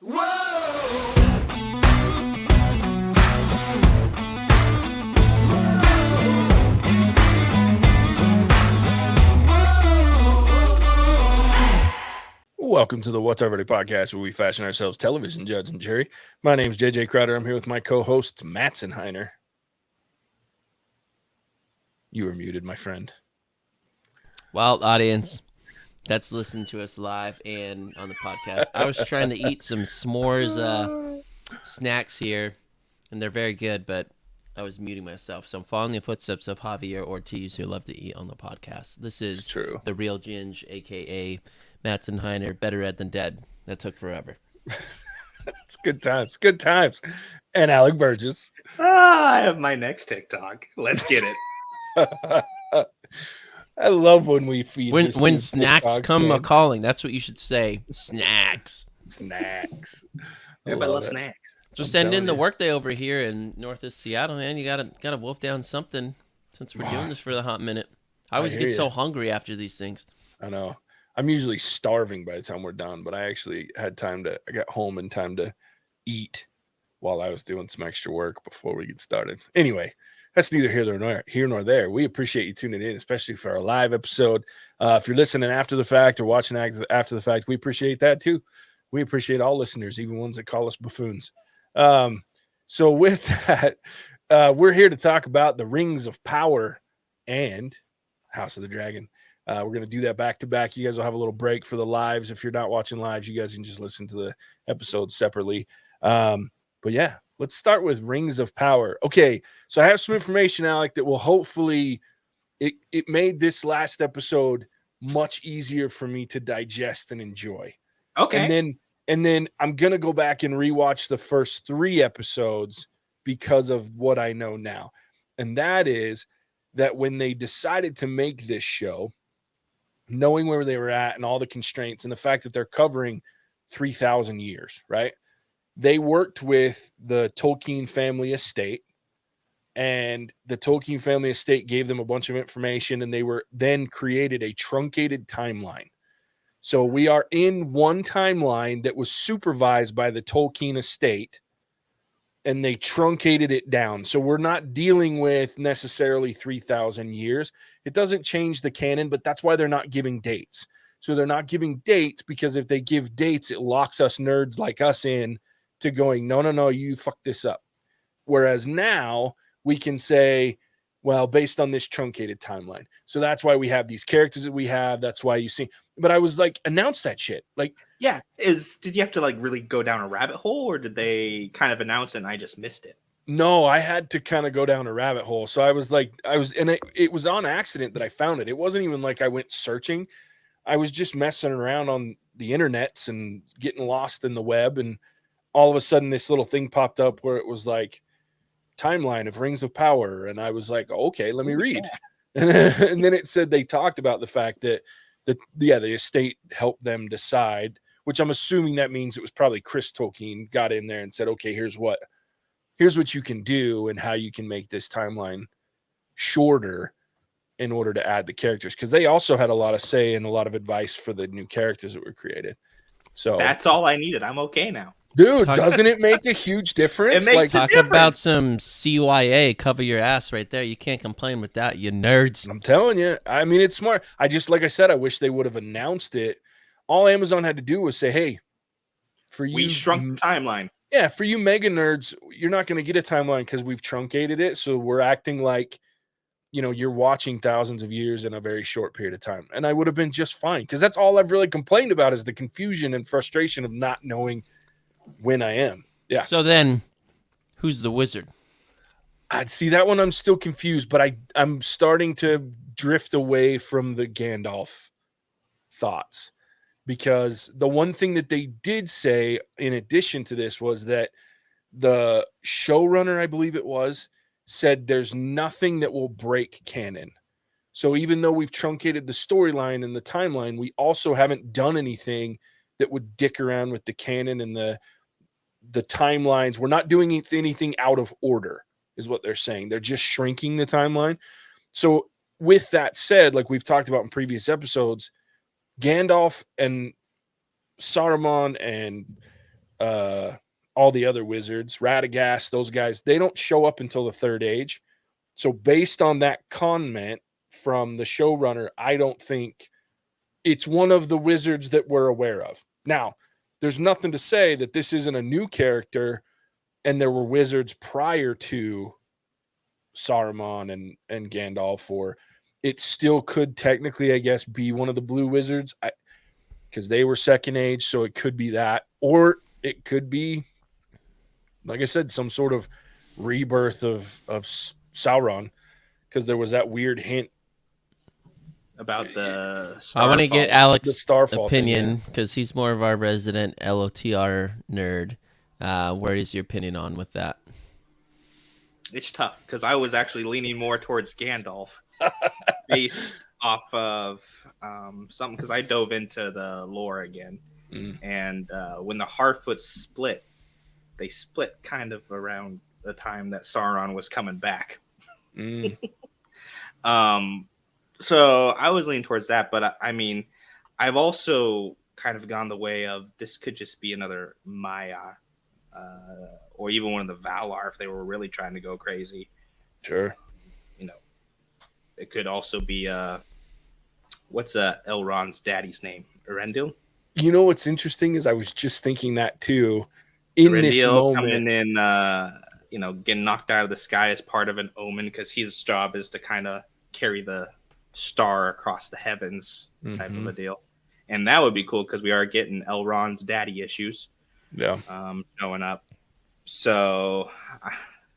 Welcome to the What's Already podcast, where we fashion ourselves television judge and jury. My name is JJ Crowder. I'm here with my co-host, Mattson. You were muted, my friend. Well, audience, that's listening to us live and on the podcast. I was trying to eat some s'mores snacks here, and they're very good, but I was muting myself. So I'm following the footsteps of Javier Ortiz, who love to eat on the podcast. This is true. The Real Ginge, a.k.a. Mattson Heiner, better read than dead. That took forever. It's good times. And Alec Burgess. I have my next TikTok. Let's get it. I love when we feed when snacks come a calling. That's what you should say. Snacks. Everybody loves snacks. Just send in the workday over here in northeast Seattle, man. You gotta wolf down something since we're doing this for the hot minute. I always get so hungry after these things. I know. I'm usually starving by the time we're done, but I actually had I got home in time to eat while I was doing some extra work before we get started. Anyway, that's neither here nor there. We appreciate you tuning in, especially for our live episode. If you're listening after the fact or watching after the fact, we appreciate that too. We appreciate all listeners, even ones that call us buffoons. So with that, we're here to talk about the Rings of Power and House of the Dragon. We're going to do that back to back. You guys will have a little break for the lives. If you're not watching lives, you guys can just listen to the episodes separately. But yeah, let's start with Rings of Power. Okay, so I have some information, Alec, that will hopefully it made this last episode much easier for me to digest and enjoy. Okay. And then I'm going to go back and rewatch the first 3 episodes because of what I know now. And that is that when they decided to make this show, knowing where they were at and all the constraints and the fact that they're covering 3,000 years, right? They worked with the Tolkien family estate, and the Tolkien family estate gave them a bunch of information, and they were then created a truncated timeline. So we are in one timeline that was supervised by the Tolkien estate, and they truncated it down. So we're not dealing with necessarily 3,000 years. It doesn't change the canon, but that's why they're not giving dates. So they're not giving dates because if they give dates, it locks us nerds like us in to going, no, you fucked this up. Whereas now we can say, well, based on this truncated timeline. So that's why we have these characters that we have. That's why you see. But I was like, announce that shit. Like, yeah. Did you have to like really go down a rabbit hole, or did they kind of announce it and I just missed it? No, I had to kind of go down a rabbit hole. So I was like, it was on accident that I found it. It wasn't even like I went searching. I was just messing around on the internets and getting lost in the web. And all of a sudden this little thing popped up where it was like timeline of Rings of Power. And I was like, okay, let me read. Yeah. And then it said they talked about the fact that the estate helped them decide, which I'm assuming that means it was probably Chris Tolkien got in there and said, okay, here's what you can do and how you can make this timeline shorter in order to add the characters. Because they also had a lot of say and a lot of advice for the new characters that were created. So that's all I needed. I'm okay now. Dude, doesn't it make a huge difference? It makes talk about some CYA, cover your ass right there. You can't complain with that, you nerds. I'm telling you. I mean, it's smart. Like I said, I wish they would have announced it. All Amazon had to do was say, hey, for you. We shrunk the timeline. Yeah, for you mega nerds, you're not going to get a timeline because we've truncated it. So we're acting like, you're watching thousands of years in a very short period of time. And I would have been just fine because that's all I've really complained about is the confusion and frustration of not knowing when I am. Yeah. So then who's the wizard? I'd see that one. I'm still confused, but I'm starting to drift away from the Gandalf thoughts because the one thing that they did say in addition to this was that the showrunner, I believe it was, said there's nothing that will break canon. So even though we've truncated the storyline and the timeline, we also haven't done anything that would dick around with the canon and the timelines. We're not doing anything out of order is what they're saying. They're just shrinking the timeline. So with that said, like we've talked about in previous episodes, Gandalf and Saruman and all the other wizards, Radagast, those guys, they don't show up until the third age. So based on that comment from the showrunner, I don't think it's one of the wizards that we're aware of. Now, there's nothing to say that this isn't a new character and there were wizards prior to Saruman and Gandalf, or it still could technically, I guess, be one of the blue wizards because they were second age. So it could be that, or it could be, like I said, some sort of rebirth of Sauron, because there was that weird hint about the I want to get Alex's Starfall opinion because he's more of our resident LOTR nerd. Where is your opinion on with that? It's tough because I was actually leaning more towards Gandalf based off of something, because I dove into the lore again. And when the Harfoots split, they split kind of around the time that Sauron was coming back. So I was leaning towards that, but I mean, I've also kind of gone the way of this could just be another Maya, or even one of the Valar if they were really trying to go crazy. Sure. You know, it could also be what's Elrond's daddy's name? Erendil? You know what's interesting is I was just thinking that too. In Erendil this moment, coming in, getting knocked out of the sky as part of an omen, because his job is to kind of carry the star across the heavens type of a deal. And that would be cool because we are getting Elrond's daddy issues showing up. So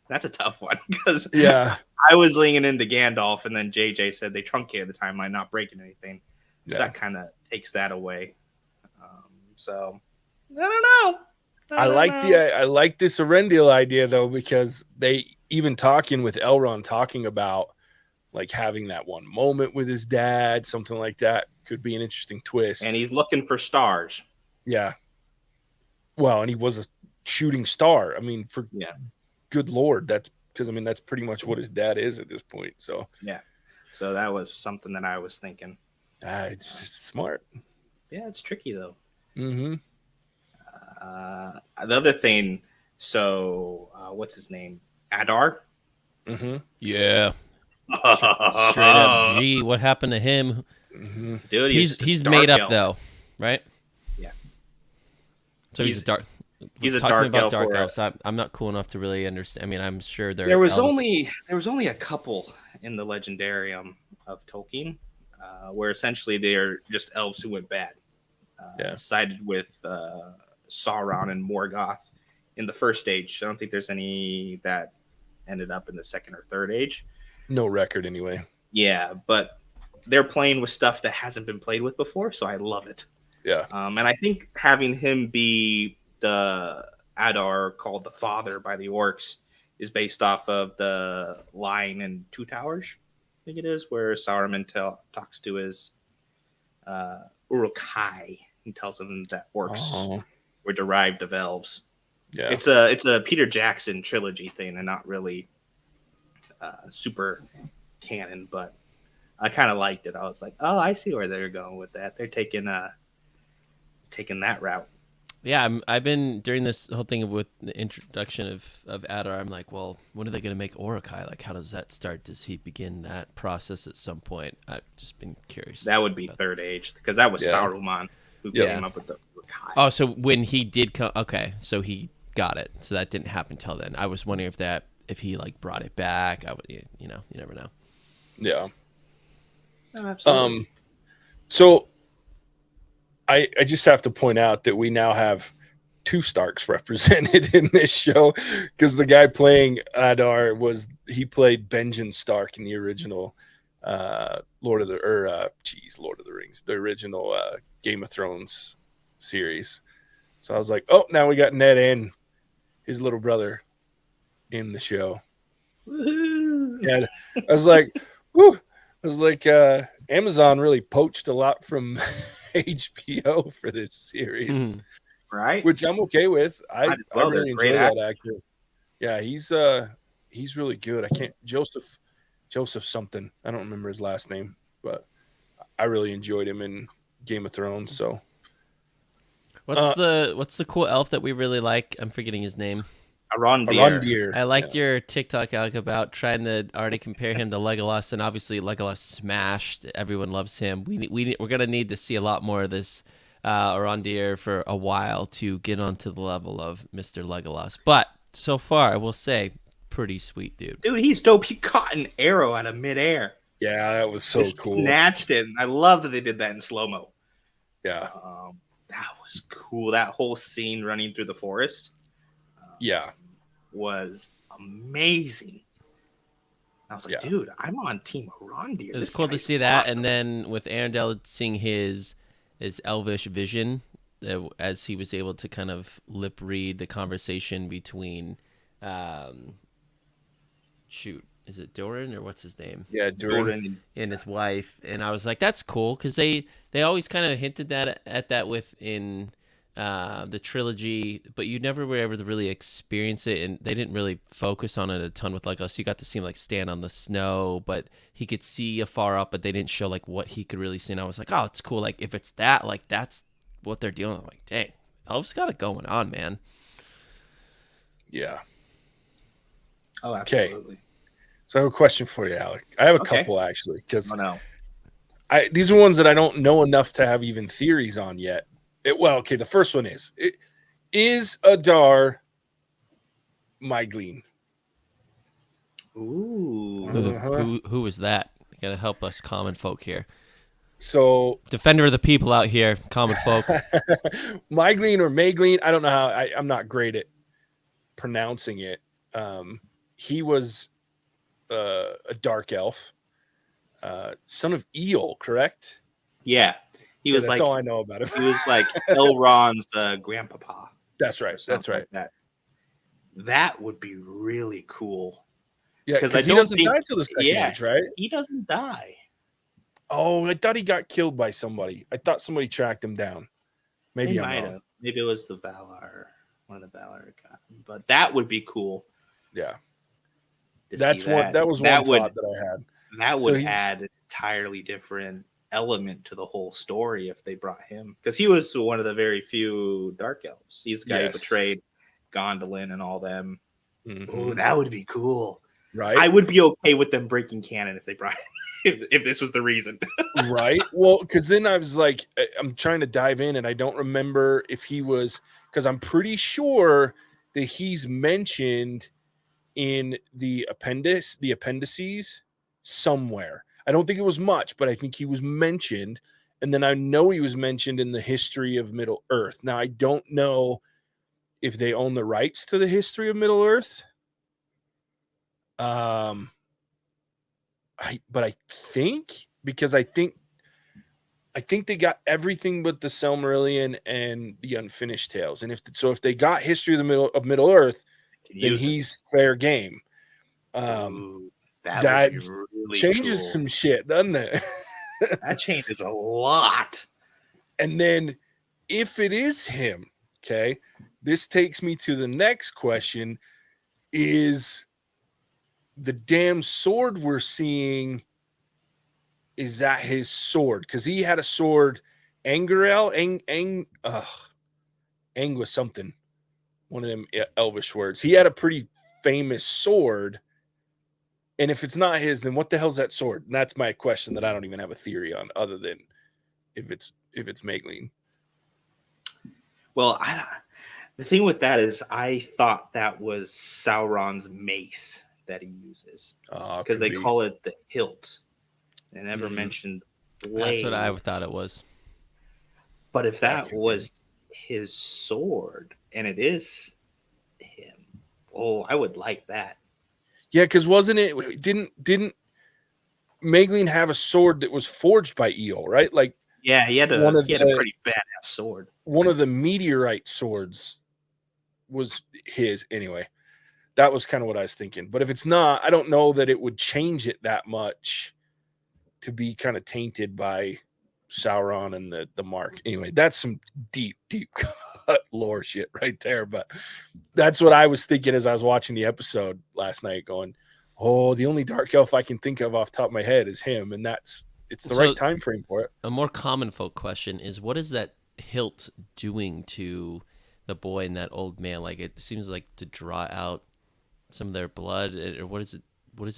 that's a tough one because I was leaning into Gandalf, and then JJ said they truncated the timeline, not breaking anything. So that kind of takes that away. So I don't know. I like this Erendil idea though, because they even talking with Elrond talking about like having that one moment with his dad, something like that could be an interesting twist. And he's looking for stars. Yeah. Well, and he was a shooting star. I mean, good Lord, that's because I mean that's pretty much what his dad is at this point. So so that was something that I was thinking. It's smart. Yeah, it's tricky though. Mm-hmm. The other thing, so what's his name? Adar? Mm-hmm. Yeah. Straight up G. What happened to him? Mm-hmm. Dude, he's made up though, right? Yeah. So he's a dark. He's a talking dark about dark elf. elves. I'm not cool enough to really understand. I mean, I'm sure there was only a couple in the Legendarium of Tolkien, where essentially they're just elves who went bad. Sided with Sauron and Morgoth in the first age. I don't think there's any that ended up in the second or third age. No record anyway. Yeah, but they're playing with stuff that hasn't been played with before, so I love it. Yeah. And I think having him be the Adar called the Father by the orcs is based off of the line in Two Towers, I think it is, where Saruman talks to his Uruk-hai. He tells him that orcs were derived of elves. Yeah, it's a Peter Jackson trilogy thing, and not really super canon, but I kind of liked it. I was like, oh, I see where they're going with that. They're taking that route. Yeah, I've been during this whole thing with the introduction of Adar. I'm like, well, when are they going to make Uruk-hai? Like, how does that start? Does he begin that process at some point? I've just been curious. That would be third age, because that was Saruman who came up with the Uruk-hai. Oh, so when he did come, okay, so he got it. So that didn't happen till then. I was wondering if he like brought it back. I would, you never know. Yeah. No, absolutely. So I just have to point out that we now have two Starks represented in this show, because the guy playing Adar he played Benjen Stark in the original Lord of the Rings, the original Game of Thrones series. So I was like, oh, now we got Ned and his little brother in the show. And I was like, whew. I was like, Amazon really poached a lot from HBO for this series, right? Which I'm okay with. I really enjoy that actor. Yeah, he's really good. I can't Joseph something. I don't remember his last name, but I really enjoyed him in Game of Thrones. So What's the cool elf that we really like? I'm forgetting his name. Arondir. I liked your TikTok, Alec, about trying to already compare him to Legolas, and obviously Legolas smashed. Everyone loves him. We're gonna need to see a lot more of this Arondir for a while to get onto the level of Mr. Legolas. But so far, I will say, pretty sweet dude. Dude, he's dope. He caught an arrow out of midair. Yeah, that was so Just cool. Snatched it. And I love that they did that in slow mo. Yeah. That was cool. That whole scene running through the forest. Yeah. Was amazing. I was like, dude, I'm on Team Arondir. It was cool to see that, and then with Arendelle seeing his elvish vision, as he was able to kind of lip read the conversation between, is it Doran or what's his name? Yeah, Doran and his wife, and I was like, that's cool because they always kind of hinted at that within the trilogy, but you never were able to really experience it, and they didn't really focus on it a ton with Legolas. You got to see him like stand on the snow, but he could see afar up, but they didn't show like what he could really see. And I was like, oh, it's cool. Like if it's that, like that's what they're doing. I'm like, dang, Elf's got it going on, man. Yeah. Oh, absolutely. Okay. So I have a question for you, Alec. I have a couple actually, because these are ones that I don't know enough to have even theories on yet. The first one is Adar Mygleen. Ooh. Who is that? You gotta help us common folk here. So defender of the people out here, common folk. Mygleen or Maygleen, I don't know how. I'm not great at pronouncing it. He was a dark elf, son of Eel, correct? Yeah. He was that's all I know about him. He was like Elrond's grandpapa. That's right. That's right. Like that would be really cool. Yeah, because he doesn't die till the second age, right? He doesn't die. Oh, I thought he got killed by somebody. I thought somebody tracked him down. Maybe I'm wrong. Maybe it was the Valar. One of the Valar got him. But that would be cool. Yeah. That was one thought that I had. That would add an entirely different element to the whole story if they brought him, because he was one of the very few dark elves. He's the guy who betrayed Gondolin and all them. Mm-hmm. Oh, that would be cool, right? I would be okay with them breaking canon if they brought if this was the reason. Right. Well, because then I was like, I'm trying to dive in and I don't remember if he was, because I'm pretty sure that he's mentioned in the appendices somewhere. I don't think it was much, but I think he was mentioned. And then I know he was mentioned in the history of Middle Earth. Now, I don't know if they own the rights to the history of Middle Earth. But I think, because I think they got everything but the Silmarillion and the Unfinished Tales. And if they got history of Middle Earth, then he's fair game. That really changes some shit, doesn't it? That changes a lot. And then if it is him, okay, this takes me to the next question: is the damn sword we're seeing, is that his sword? Because he had a sword, Angarel, Ang was something, one of them elvish words. He had a pretty famous sword. And if it's not his, then what the hell's that sword? And that's my question that I don't even have a theory on, other than if it's Maygleen. Well, the thing with that is I thought that was Sauron's mace that he uses, because they call it the hilt. They never mentioned blade. That's what I thought it was. But if that was his sword and it is him, I would like that. Yeah, because didn't Maygleen have a sword that was forged by Eel, right? Like, yeah, he had a pretty badass sword. One of the meteorite swords was his anyway. That was kind of what I was thinking. But if it's not, I don't know that it would change it that much to be kind of tainted by Sauron and the mark. Anyway, that's some deep cut lore shit right there. But that's what I was thinking as I was watching the episode last night, going, oh, the only dark elf I can think of off the top of my head is him. And it's the right time frame for it. A more common folk question is, what is that hilt doing to the boy and that old man? Like, it seems like to draw out some of their blood, or what is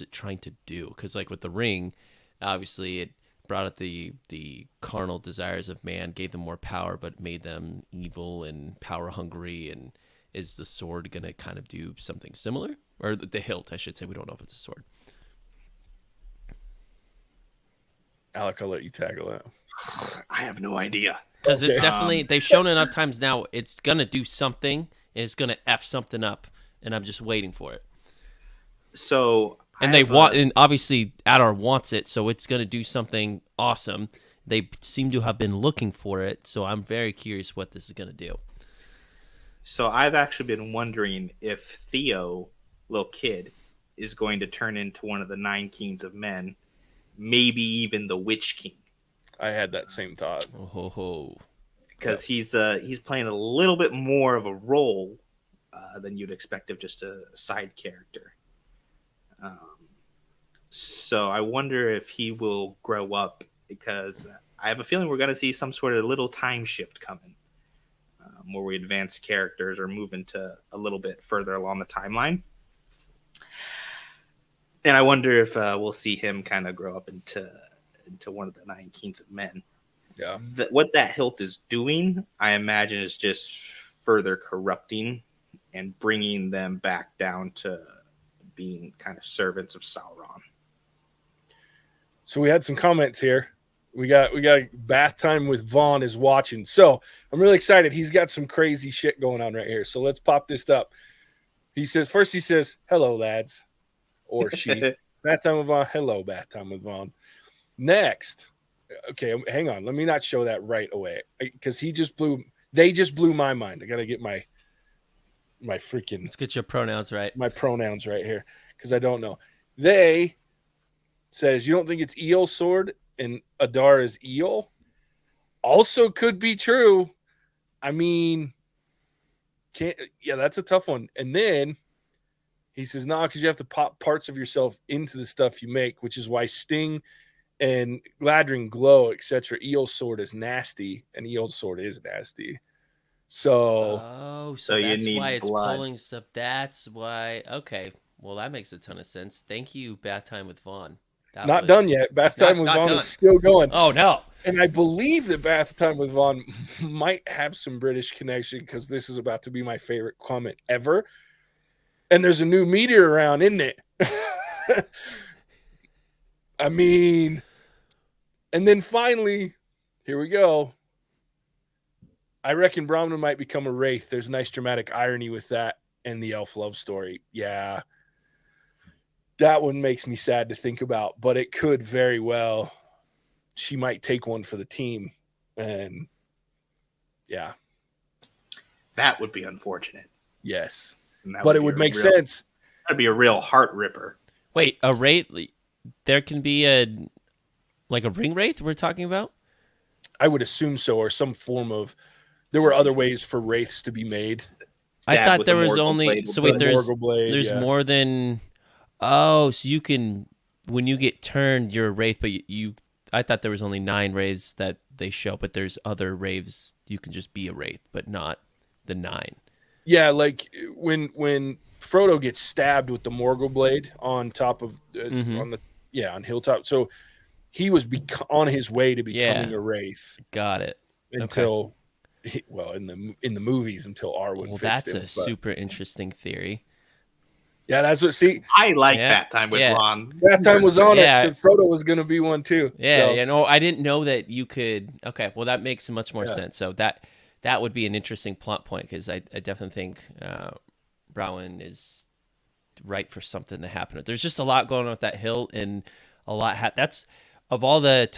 it trying to do? Because like with the ring, obviously it brought out the carnal desires of man, gave them more power, but made them evil and power hungry. And is the sword gonna kind of do something similar? Or the hilt, I should say. We don't know if it's a sword. Alec, I'll let you tackle that. I have no idea. Because it's definitely, they've shown enough times now, it's going to do something, and it's going to F something up, and I'm just waiting for it. So, and and obviously Adar wants it, so it's going to do something awesome. They seem to have been looking for it, so I'm very curious what this is going to do. So I've actually been wondering if Theo, little kid, is going to turn into one of the 9 kings of men, maybe even the Witch King. I had that same thought. Because he's playing a little bit more of a role than you'd expect of just a side character. So I wonder if he will grow up, because I have a feeling we're going to see some sort of little time shift coming, where we advance characters or move into a little bit further along the timeline. And I wonder if we'll see him kind of grow up into one of the 9 kings of men. Yeah. What that hilt is doing, I imagine, is just further corrupting and bringing them back down to being kind of servants of Sauron. So we had some comments here. We got bath time with Vaughn is watching. So I'm really excited. He's got some crazy shit going on right here. So let's pop this up. He says, hello, lads. Or she. Bath time with Vaughn. Hello, bath time with Vaughn. Next. Okay, hang on. Let me not show that right away, because they just blew my mind. I got to get my freaking. Let's get your pronouns right. My pronouns right here, because I don't know. They says, you don't think it's Eel sword and Adar is Eel? Also could be true. I mean, that's a tough one. And then he says, nah, because you have to pop parts of yourself into the stuff you make, which is why Sting and Gladring glow, etc. Eel sword is nasty, and Eel sword is nasty. So so you that's need why it's blood. pulling stuff. That's why. Okay, well that makes a ton of sense. Thank you, Bath Time with Vaughn. Not done yet. Bath Time with Vaughn is still going. Oh no! And I believe that Bath Time with Vaughn might have some British connection, because this is about to be my favorite comment ever. And there's a new meteor around, isn't it? I mean, and then finally, here we go. I reckon Brahman might become a wraith. There's nice dramatic irony with that and the elf love story. Yeah. That one makes me sad to think about, but it could very well. She might take one for the team. And yeah. That would be unfortunate. Yes. But it would make sense. That'd be a real heart ripper. Wait, a wraith? There can be a ring wraith we're talking about? I would assume so, or some form of. There were other ways for wraiths to be made. I thought there was only. So wait, there's more than. Oh, so you can, when you get turned, you're a wraith, but I thought there was only 9 wraiths that they show, but there's other wraiths you can just be a wraith, but not the 9. Yeah, like when Frodo gets stabbed with the Morgul blade on top of on Hilltop. So he was on his way to becoming a wraith. Got it. Until in the movies, until Arwen fixed him. That's a super interesting theory. Yeah, that's what. See, I like that time with Ron. That time was on it. So Frodo was going to be one too. Yeah, no, I didn't know that you could. Okay, well that makes much more sense. So that would be an interesting plot point, because I definitely think Rowan is right for something to happen. There's just a lot going on with that hill, and a lot. That's of all the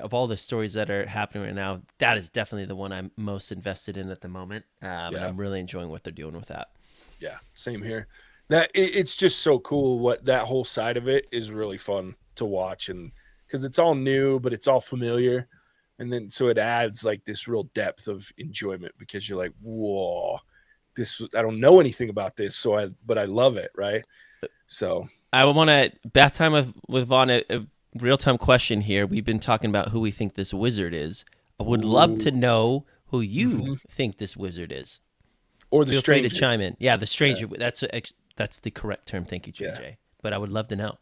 of all the stories that are happening right now, that is definitely the one I'm most invested in at the moment. And I'm really enjoying what they're doing with that. Yeah, same here. That it's just so cool. What that whole side of it is really fun to watch, and because it's all new, but it's all familiar, and then so it adds like this real depth of enjoyment, because you're like, whoa, I don't know anything about this, but I love it, right? So I want to bath time with Vaughn. A real time question here. We've been talking about who we think this wizard is. I would love to know who you think this wizard is. Or the Feel stranger. free to chime in. Yeah, the stranger. Yeah. That's the correct term. Thank you, JJ. Yeah. But I would love to know.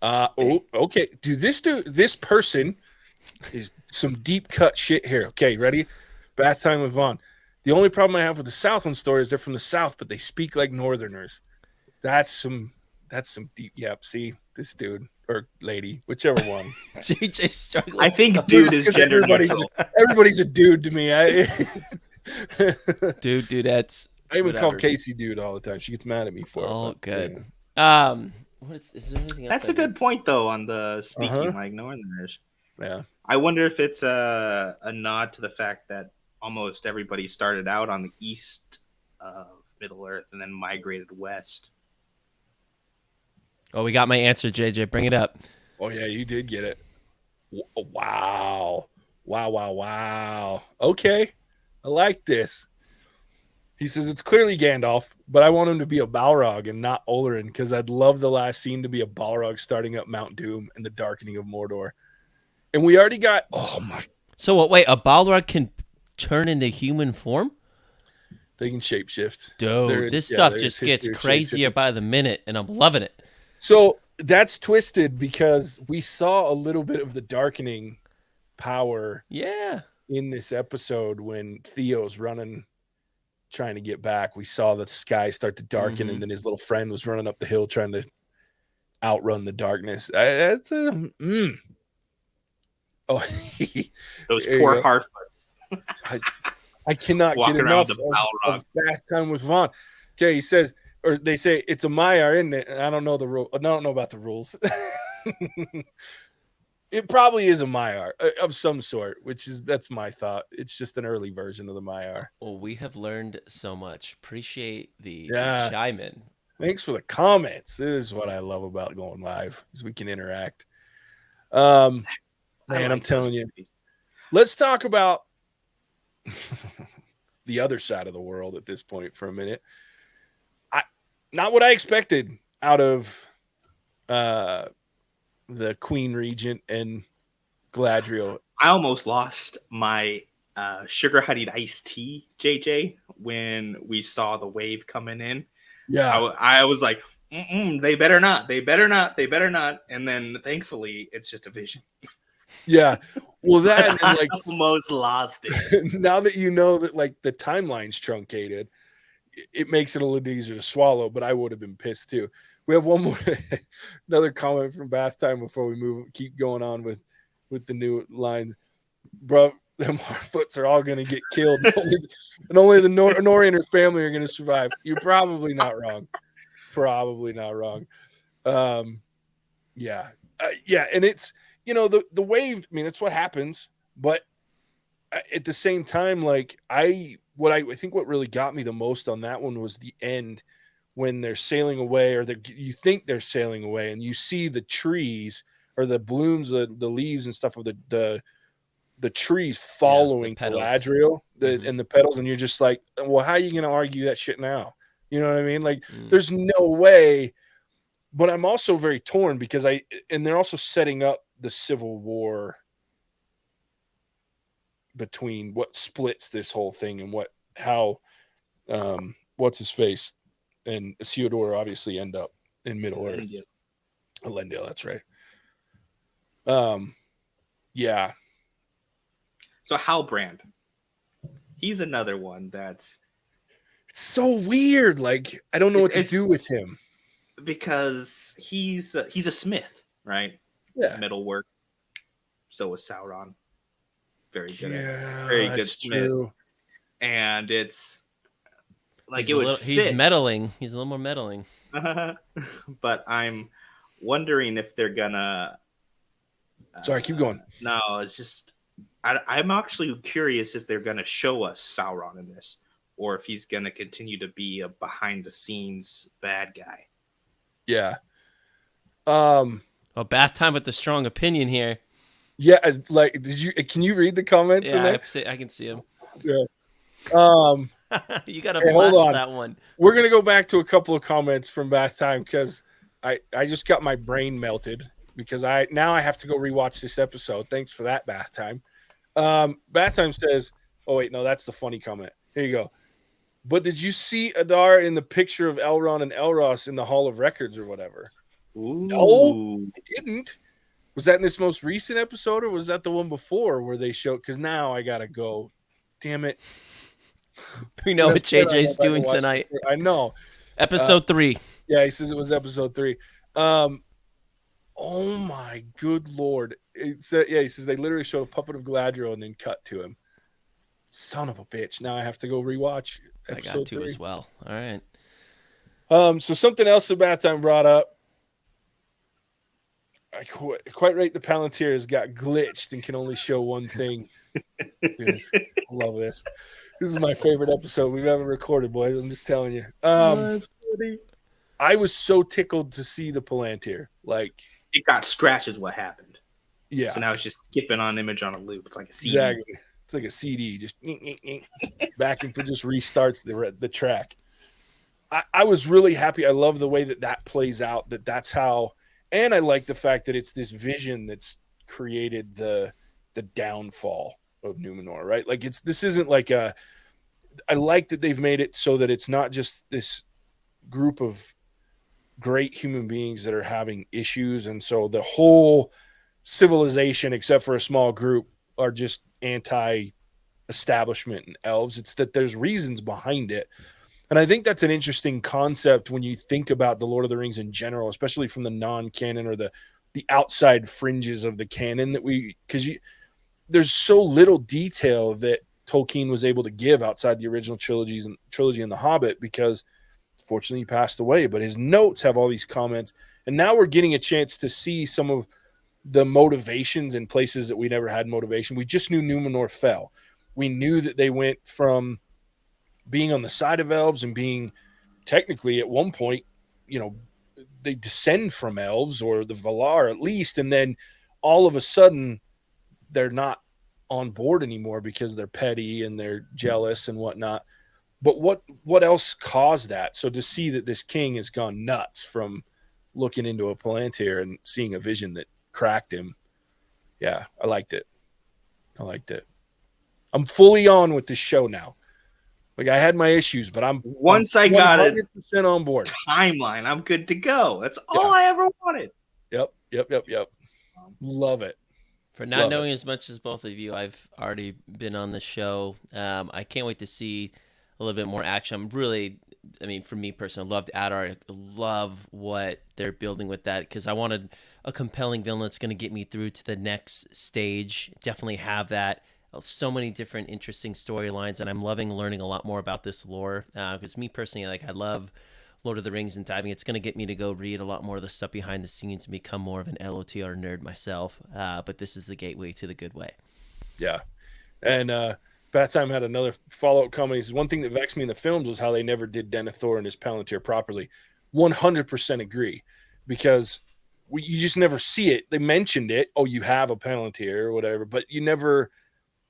Okay. This person is some deep cut shit here. Okay, ready? Bath time with Vaughn. The only problem I have with the Southland story is they're from the South, but they speak like Northerners. That's some deep. Yep. See, this dude or lady, whichever one. JJ struggling. I think dude is gender neutral. Everybody's a dude to me. Dude, that's. I even call Casey dude all the time. She gets mad at me for it. Oh, good. Yeah. Is there anything else? That's a good point though on the speaking like Northerners. Yeah. I wonder if it's a nod to the fact that almost everybody started out on the east of Middle Earth and then migrated west. Oh, we got my answer, JJ. Bring it up. Oh yeah, you did get it. Wow. Okay, I like this. He says it's clearly Gandalf, but I want him to be a Balrog and not Olorin because I'd love the last scene to be a Balrog starting up Mount Doom and the darkening of Mordor. And we already got. Oh my. So wait, a Balrog can turn into human form? They can shapeshift. Dude, this stuff just gets crazier by the minute, and I'm loving it. So that's twisted because we saw a little bit of the darkening power in this episode when Theo's running, trying to get back. We saw the sky start to darken, and then his little friend was running up the hill trying to outrun the darkness. That's a... Oh, those poor Harfoots. I cannot get enough of bath time with Vaughn. Okay, he says, or they say it's a Maiar, isn't it? I don't know the rule. I don't know about the rules. It probably is a Maiar of some sort, that's my thought. It's just an early version of the Maiar. Well, we have learned so much. Appreciate the chime in. Thanks for the comments. This is what I love about going live, is we can interact. Man, I'm telling you. Let's talk about the other side of the world at this point for a minute. Not what I expected out of the Queen Regent and Galadriel. I almost lost my sugar honeyed iced tea, JJ, when we saw the wave coming in. Yeah. I was like, they better not. And then thankfully it's just a vision. Yeah. Well, that and like almost lost it. Now that you know that like the timeline's truncated, it makes it a little easier to swallow, but I would have been pissed too. We have one more, another comment from Bath Time before we keep going on with the new lines. Bro, them Harfoots are all going to get killed, and only the Nori and her family are going to survive. You're probably not wrong. Yeah. And it's, the wave, I mean, that's what happens, but at the same time, like I think what really got me the most on that one was the end when they're sailing away, or you think they're sailing away, and you see the trees or the blooms, the leaves and stuff of the trees following Galadriel and the petals, and you're just like, well, how are you going to argue that shit now? You know what I mean? Like, there's no way. But I'm also very torn because they're also setting up the Civil War between what splits this whole thing and how what's his face and Isildur obviously end up in Middle Earth. Elendil, that's right. Yeah. So Halbrand, he's another one it's so weird. Like, I don't know what to do with him because he's a smith, right? Yeah. Metalwork. So was Sauron. Very good. Yeah, very good smith. True. And it's like he's meddling. He's a little more meddling. But I'm wondering if they're gonna. Sorry, keep going. No, it's just I'm actually curious if they're gonna show us Sauron in this, or if he's gonna continue to be a behind the scenes bad guy. Yeah. Bath Time with the strong opinion here. Yeah, like, can you read the comments? Yeah, I can see them. Yeah. You got to blast that one. We're gonna go back to a couple of comments from Bath Time because I just got my brain melted because I have to go rewatch this episode. Thanks for that, Bath Time. Bath Time says, oh wait, no, that's the funny comment. Here you go. But did you see Adar in the picture of Elrond and Elros in the Hall of Records or whatever? Ooh. No, I didn't. Was that in this most recent episode, or was that the one before where they showed? Because now I gotta go. Damn it! We know what JJ's doing tonight. I know. Episode 3. Yeah, he says it was episode 3. Oh my good lord! He says they literally showed a puppet of Galadriel and then cut to him. Son of a bitch! Now I have to go rewatch episode I got 2 3 as well. All right. So something else the Bath Time brought up. I quite right. The Palantir has got glitched and can only show one thing. Yes, I love this. This is my favorite episode we've ever recorded, boys. I'm just telling you. That's funny. I was so tickled to see the Palantir. Like, it got scratched is what happened. Yeah. So now it's just skipping on image on a loop. It's like a CD. Exactly. It's like a CD, just back and forth, just restarts the track. I was really happy. I love the way that plays out. That's how. And I like the fact that it's this vision that's created the downfall of Numenor, right? Like this isn't like I like that they've made it so that it's not just this group of great human beings that are having issues. And so the whole civilization, except for a small group, are just anti-establishment and elves. It's that there's reasons behind it. And I think that's an interesting concept when you think about the Lord of the Rings in general, especially from the non-canon or the outside fringes of the canon because there's so little detail that Tolkien was able to give outside the original trilogy and The Hobbit, because fortunately he passed away, but his notes have all these comments. And now we're getting a chance to see some of the motivations in places that we never had motivation. We just knew Numenor fell. We knew that they went from being on the side of elves and being technically at one point, they descend from elves or the Valar at least. And then all of a sudden they're not on board anymore because they're petty and they're jealous and whatnot. But what else caused that? So to see that this king has gone nuts from looking into a Palantir and seeing a vision that cracked him. Yeah, I liked it. I'm fully on with this show now. Like, I had my issues, but once I got 100% on board. Timeline, I'm good to go. That's all I ever wanted. Yep. Love it. For not knowing as much as both of you, I've already been on the show. I can't wait to see a little bit more action. For me personally, I loved Adar. I love what they're building with that, because I wanted a compelling villain that's going to get me through to the next stage. Definitely have that. So many different interesting storylines, and I'm loving learning a lot more about this lore, because me personally, I love Lord of the Rings and diving. It's going to get me to go read a lot more of the stuff behind the scenes and become more of an LOTR nerd myself, but this is the gateway to the good way. Yeah. And Bath Time had another follow-up comment. He says, one thing that vexed me in the films was how they never did Denethor and his Palantir properly. 100% agree, because you just never see it. They mentioned it. Oh, you have a Palantir or whatever, but you never.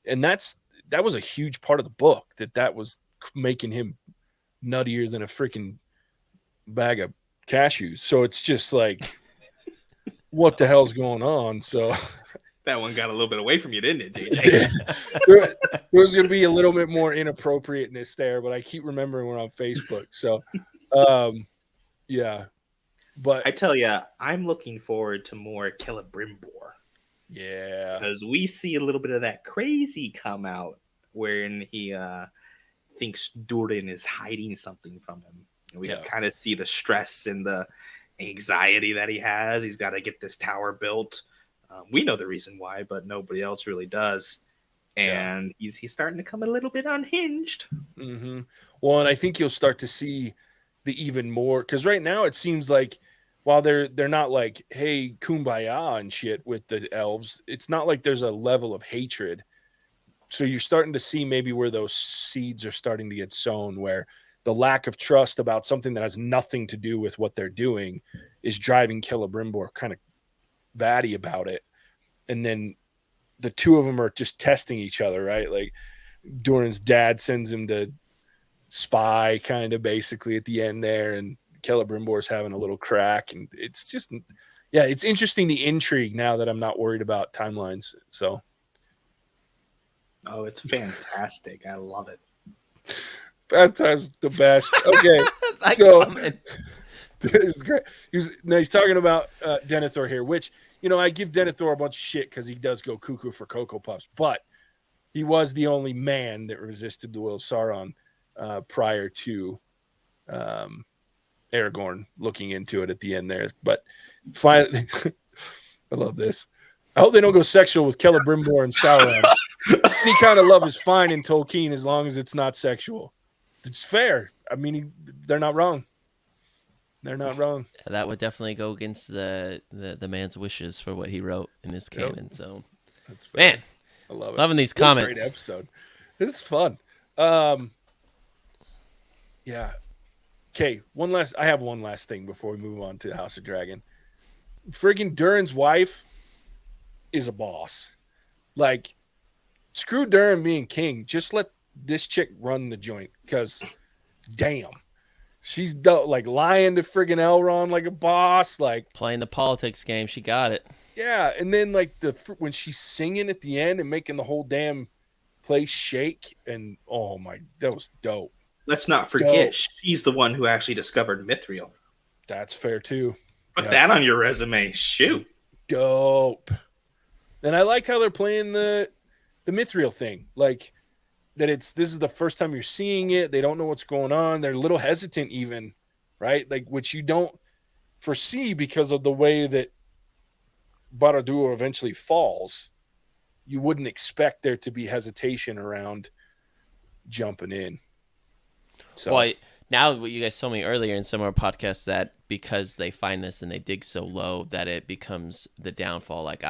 And that was a huge part of the book, that was making him nuttier than a freaking bag of cashews. So it's just like, what the hell's going on? So that one got a little bit away from you, didn't it, JJ? There was going to be a little bit more inappropriateness there, but I keep remembering we're on Facebook. So, yeah. But I tell you, I'm looking forward to more Celebrimbor. Yeah, because we see a little bit of that crazy come out wherein he thinks Durin is hiding something from him. And we kind of see the stress and the anxiety that he has. He's got to get this tower built. We know the reason why, but nobody else really does. And he's starting to come a little bit unhinged. Mm-hmm. Well, and I think you'll start to see the even more, because right now it seems like, while they're not like, hey, kumbaya and shit with the elves, it's not like there's a level of hatred. So you're starting to see maybe where those seeds are starting to get sown, where the lack of trust about something that has nothing to do with what they're doing is driving Celebrimbor kind of batty about it. And then the two of them are just testing each other, right? Like Durin's dad sends him to spy kind of basically at the end there, and Celebrimbor's having a little crack, and it's just, yeah, it's interesting, the intrigue, now that I'm not worried about timelines. So Oh, it's fantastic. I love it. Bad Time's the best. Okay, That so comment. this is great. He's talking about Denethor here, which, I give Denethor a bunch of shit because he does go cuckoo for Cocoa Puffs, but he was the only man that resisted the will of Sauron prior to Aragorn looking into it at the end there. But finally, I love this. I hope they don't go sexual with Celebrimbor and Sauron. Any kind of love is fine in Tolkien as long as it's not sexual. It's fair. I mean, they're not wrong. They're not wrong. That would definitely go against the man's wishes for what he wrote in his canon. Yep. So, that's fair. Man, I love it. Loving these comments. Great episode. This is fun. Yeah. Okay. I have one last thing before we move on to House of Dragon. Friggin' Durin's wife is a boss. Like, screw Durin being king. Just let this chick run the joint, because damn. She's like lying to friggin' Elrond like a boss, like playing the politics game. She got it. Yeah, and then like when she's singing at the end and making the whole damn place shake, and oh my, that was dope. Let's not forget, she's the one who actually discovered Mithril. That's fair too. Put that on your resume. Shoot, dope. And I like how they're playing the Mithril thing, like. That this is the first time you're seeing it. They don't know what's going on. They're a little hesitant even, right? Like, which you don't foresee because of the way that Barad-dûr eventually falls. You wouldn't expect there to be hesitation around jumping in. So, well, now what you guys told me earlier in some of our podcasts, that because they find this and they dig so low that it becomes the downfall. Like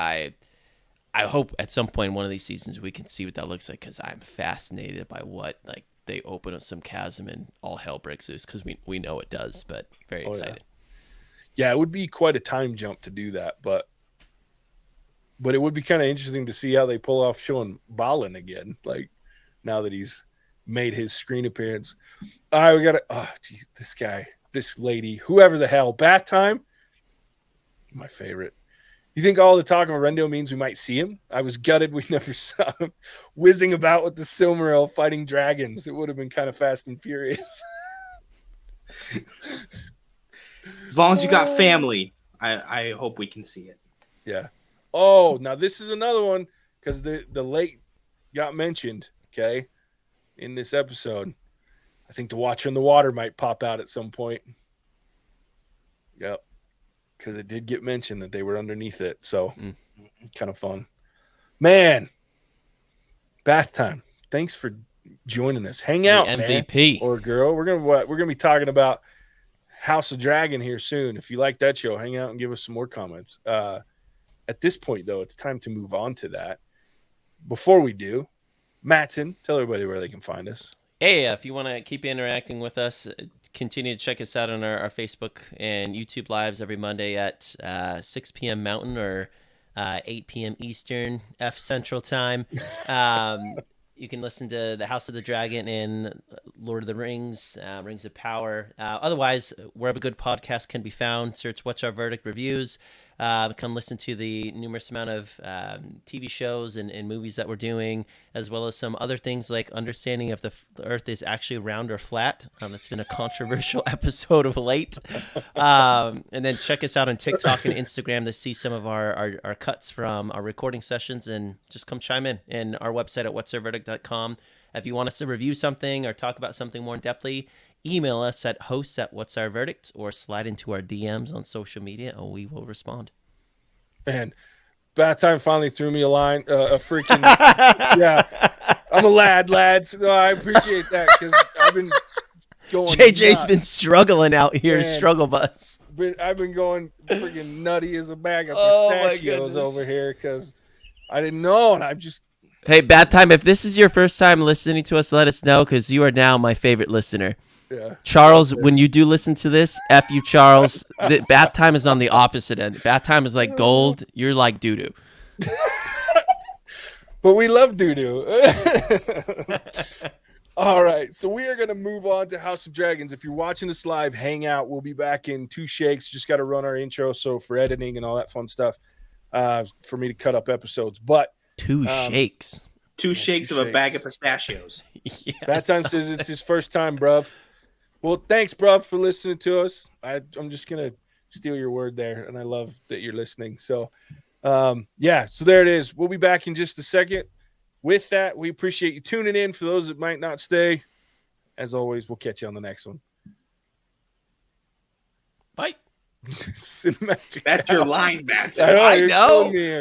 I hope at some point in one of these seasons we can see what that looks like, because I'm fascinated by what, like, they open up some chasm and all hell breaks loose, because we know it does, but very excited. Yeah, it would be quite a time jump to do that, but it would be kind of interesting to see how they pull off showing Balin again, like, now that he's made his screen appearance. All right, we got this guy, this lady, whoever the hell, Bath Time, my favorite. You think all the talk of Arendo means we might see him? I was gutted we never saw him whizzing about with the Silmaril fighting dragons. It would have been kind of Fast and Furious. As long as you got family, I hope we can see it. Yeah. Oh, now this is another one, because the lake got mentioned, okay, in this episode. I think the Watcher in the Water might pop out at some point. Yep. Because it did get mentioned that they were underneath it. So kind of fun. Man, Bath Time. Thanks for joining us. Hang out, MVP. Man, or girl. We're gonna be talking about House of Dragon here soon. If you like that show, hang out and give us some more comments. At this point, though, it's time to move on to that. Before we do, Mattson, tell everybody where they can find us. Hey, if you want to keep interacting with us, continue to check us out on our Facebook and YouTube lives every Monday at 6 p.m. Mountain or 8 p.m. Eastern, F Central Time. You can listen to The House of the Dragon and Lord of the Rings, Rings of Power. Otherwise, wherever good podcasts can be found, search What's Our Verdict Reviews. Come listen to the numerous amount of TV shows and movies that we're doing, as well as some other things like understanding if the Earth is actually round or flat. That's been a controversial episode of late. And then check us out on TikTok and Instagram to see some of our cuts from our recording sessions, and just come chime in. And our website at whatsourverdict.com. If you want us to review something or talk about something more in depthly, email us at hosts@whatsourverdict, or slide into our DMs on social media and we will respond. And Bath Time finally threw me a line, a freaking yeah. I'm a lads. No, I appreciate that, because I've been going. JJ's been struggling out here, struggle bus. I've been going freaking nutty as a bag of Oh pistachios over here, because I didn't know, and I'm just. Hey, Bad Time, if this is your first time listening to us, let us know, because you are now my favorite listener. Yeah. Charles, when you do listen to this, F you, Charles. Bath Time is on the opposite end. Bath Time is like gold. You're like doo-doo. But we love doo-doo. All right, so we are going to move on to House of Dragons. If you're watching this live, hang out. We'll be back in 2 shakes. Just got to run our intro, so for editing and all that fun stuff, for me to cut up episodes. But 2 shakes. 2 shakes of a bag of pistachios. Yeah, Mattson says it's his first time, bruv. Well, thanks, bruv, for listening to us. I'm just going to steal your word there, and I love that you're listening. So, yeah, so there it is. We'll be back in just a second. With that, we appreciate you tuning in. For those that might not stay, as always, we'll catch you on the next one. Bye. Cinematic. That's your line, Mattson. I know. I You're know. killing me.